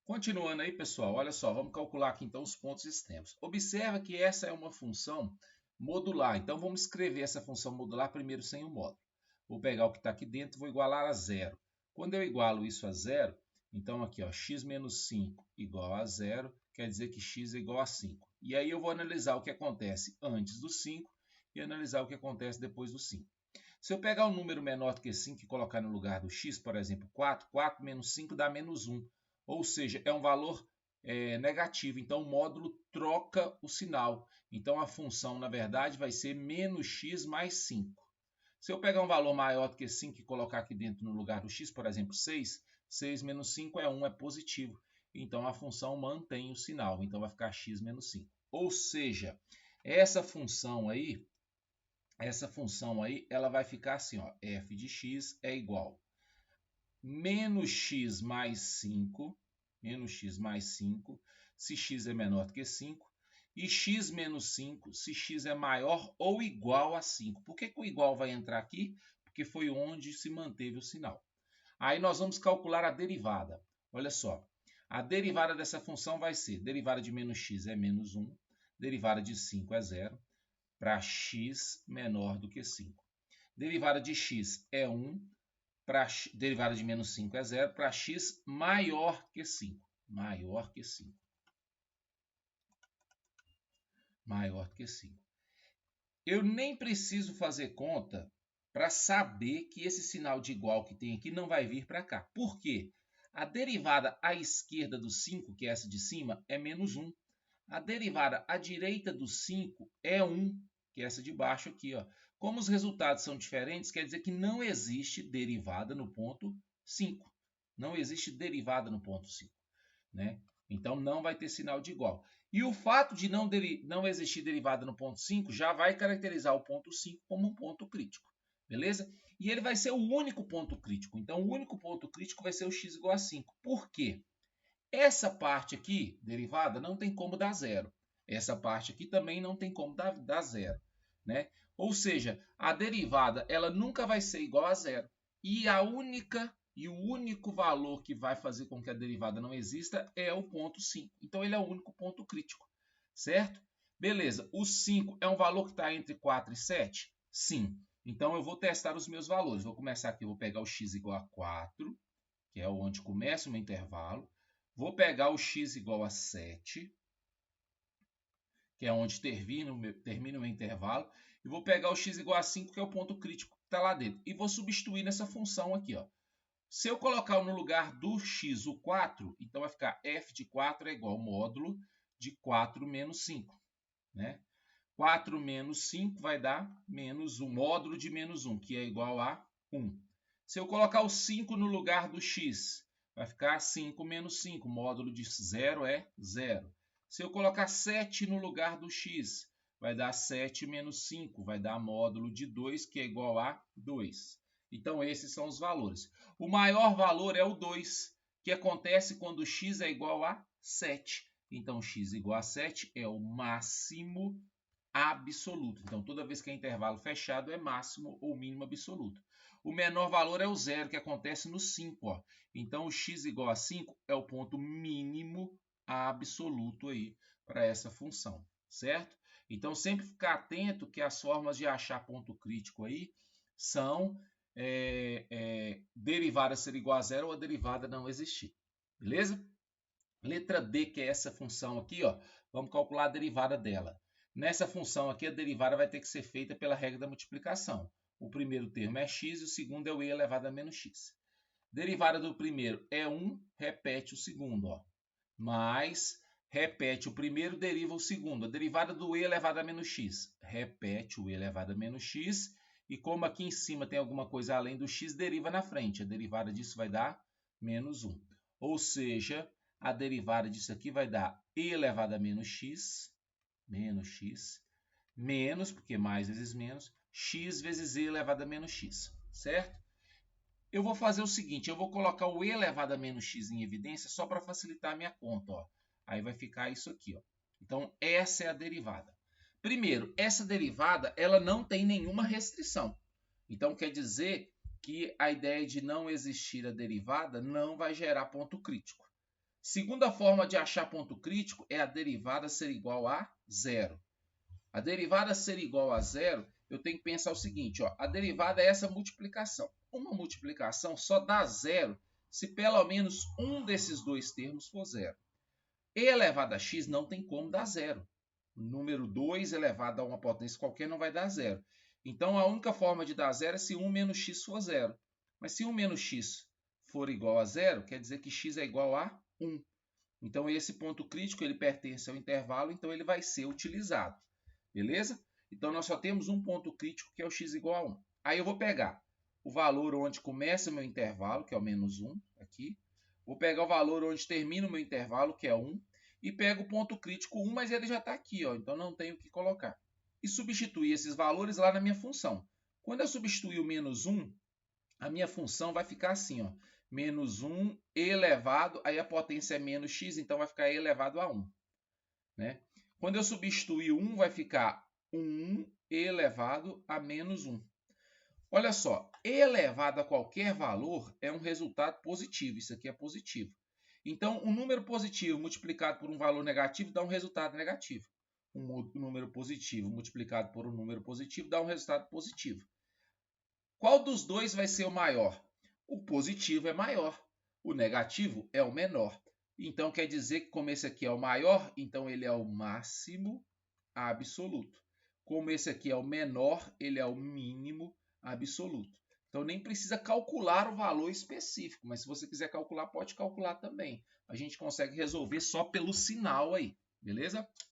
Continuando aí, pessoal, olha só, vamos calcular aqui então os pontos extremos. Observa que essa é uma função modular, então vamos escrever essa função modular primeiro sem o módulo. Vou pegar o que está aqui dentro e vou igualar a zero. Quando eu igualo isso a zero, então aqui, ó, x menos 5 igual a zero, quer dizer que x é igual a 5. E aí eu vou analisar o que acontece antes do 5 e analisar o que acontece depois do 5. Se eu pegar um número menor do que 5 e colocar no lugar do x, por exemplo, 4, 4 menos 5 dá menos 1. Ou seja, é um valor negativo. Então, o módulo troca o sinal. Então, a função, na verdade, vai ser menos x mais 5. Se eu pegar um valor maior do que 5 e colocar aqui dentro no lugar do x, por exemplo, 6, 6 menos 5 é 1, é positivo. Então, a função mantém o sinal. Então, vai ficar x menos 5. Ou seja, essa função aí, ela vai ficar assim, ó, f de x é igual menos x mais 5, se x é menor do que 5, e x menos 5, se x é maior ou igual a 5. Por que o igual vai entrar aqui? Porque foi onde se manteve o sinal. Aí nós vamos calcular a derivada. Olha só, a derivada dessa função vai ser, derivada de menos x é menos 1, derivada de 5 é 0, para x menor do que 5. Derivada de x é 1, derivada de menos 5 é 0, para x maior que 5. Maior que 5. Maior que 5. Eu nem preciso fazer conta para saber que esse sinal de igual que tem aqui não vai vir para cá. Por quê? A derivada à esquerda do 5, que é essa de cima, é menos 1. A derivada à direita do 5 é 1, que é essa de baixo aqui, ó. Como os resultados são diferentes, quer dizer que não existe derivada no ponto 5. Não existe derivada no ponto 5, né? Então, não vai ter sinal de igual. E o fato de não existir derivada no ponto 5 já vai caracterizar o ponto 5 como um ponto crítico, beleza? E ele vai ser o único ponto crítico. Então, o único ponto crítico vai ser o x igual a 5. Por quê? Essa parte aqui, derivada, não tem como dar zero. Essa parte aqui também não tem como dar zero, né? Ou seja, a derivada ela nunca vai ser igual a zero. E o único valor que vai fazer com que a derivada não exista é o ponto 5. Então, ele é o único ponto crítico, certo? Beleza, o 5 é um valor que está entre 4 e 7? Sim. Então, eu vou testar os meus valores. Vou começar aqui, vou pegar o x igual a 4, que é onde começa o meu intervalo. Vou pegar o x igual a 7, que é onde termina o meu intervalo. E vou pegar o x igual a 5, que é o ponto crítico que está lá dentro. E vou substituir nessa função aqui, ó. Se eu colocar no lugar do x o 4, então vai ficar f de 4 é igual ao módulo de 4 menos 5, né? 4 menos 5 vai dar menos 1, módulo de menos 1, que é igual a 1. Se eu colocar o 5 no lugar do x, vai ficar 5 menos 5, módulo de 0 é 0. Se eu colocar 7 no lugar do x, vai dar 7 menos 5, vai dar módulo de 2, que é igual a 2. Então, esses são os valores. O maior valor é o 2, que acontece quando x é igual a 7. Então, x igual a 7 é o máximo absoluto. Então, toda vez que é intervalo fechado, é máximo ou mínimo absoluto. O menor valor é o zero, que acontece no 5. Ó. Então, o x igual a 5 é o ponto mínimo absoluto aí para essa função, certo? Então, sempre ficar atento que as formas de achar ponto crítico aí são derivada ser igual a zero ou a derivada não existir, beleza? Letra D, que é essa função aqui, ó, vamos calcular a derivada dela. Nessa função aqui, a derivada vai ter que ser feita pela regra da multiplicação. O primeiro termo é x e o segundo é o e elevado a menos x. Derivada do primeiro é 1, repete o segundo, ó. Mais, repete o primeiro, deriva o segundo. A derivada do e elevado a menos x, repete o e elevado a menos x. E como aqui em cima tem alguma coisa além do x, deriva na frente. A derivada disso vai dar menos 1. Ou seja, a derivada disso aqui vai dar e elevado a menos x, menos, porque mais vezes menos, x vezes e elevado a menos x, certo? Eu vou fazer o seguinte, eu vou colocar o e elevado a menos x em evidência só para facilitar a minha conta, ó. Aí vai ficar isso aqui, ó. Então, essa é a derivada. Primeiro, essa derivada, ela não tem nenhuma restrição. Então, quer dizer que a ideia de não existir a derivada não vai gerar ponto crítico, Segunda forma de achar ponto crítico é a derivada ser igual a zero. A derivada ser igual a zero, eu tenho que pensar o seguinte, ó, a derivada é essa multiplicação. Uma multiplicação só dá zero se pelo menos um desses dois termos for zero. E elevado a x não tem como dar zero. O número 2 elevado a uma potência qualquer não vai dar zero. Então, a única forma de dar zero é se 1 menos x for zero. Mas se 1 menos x for igual a zero, quer dizer que x é igual a 1. Então, esse ponto crítico ele pertence ao intervalo, então ele vai ser utilizado. Beleza? Então, nós só temos um ponto crítico, que é o x igual a 1. Aí eu vou pegar o valor onde começa o meu intervalo, que é o menos 1, aqui. Vou pegar o valor onde termina o meu intervalo, que é 1. E pego o ponto crítico 1, mas ele já está aqui, ó, então não tenho o que colocar. E substituir esses valores lá na minha função. Quando eu substituir o menos 1, a minha função vai ficar assim, ó, menos 1 elevado, aí a potência é menos x, então vai ficar e elevado a 1. Né? Quando eu substituir 1, vai ficar 1 elevado a menos 1. Olha só, e elevado a qualquer valor é um resultado positivo. Isso aqui é positivo. Então, um número positivo multiplicado por um valor negativo dá um resultado negativo. Um número positivo multiplicado por um número positivo dá um resultado positivo. Qual dos dois vai ser o maior? O positivo é maior. O negativo é o menor. Então, quer dizer que como esse aqui é o maior, então ele é o máximo absoluto. Como esse aqui é o menor, ele é o mínimo absoluto. Então, nem precisa calcular o valor específico, mas se você quiser calcular, pode calcular também. A gente consegue resolver só pelo sinal aí, beleza?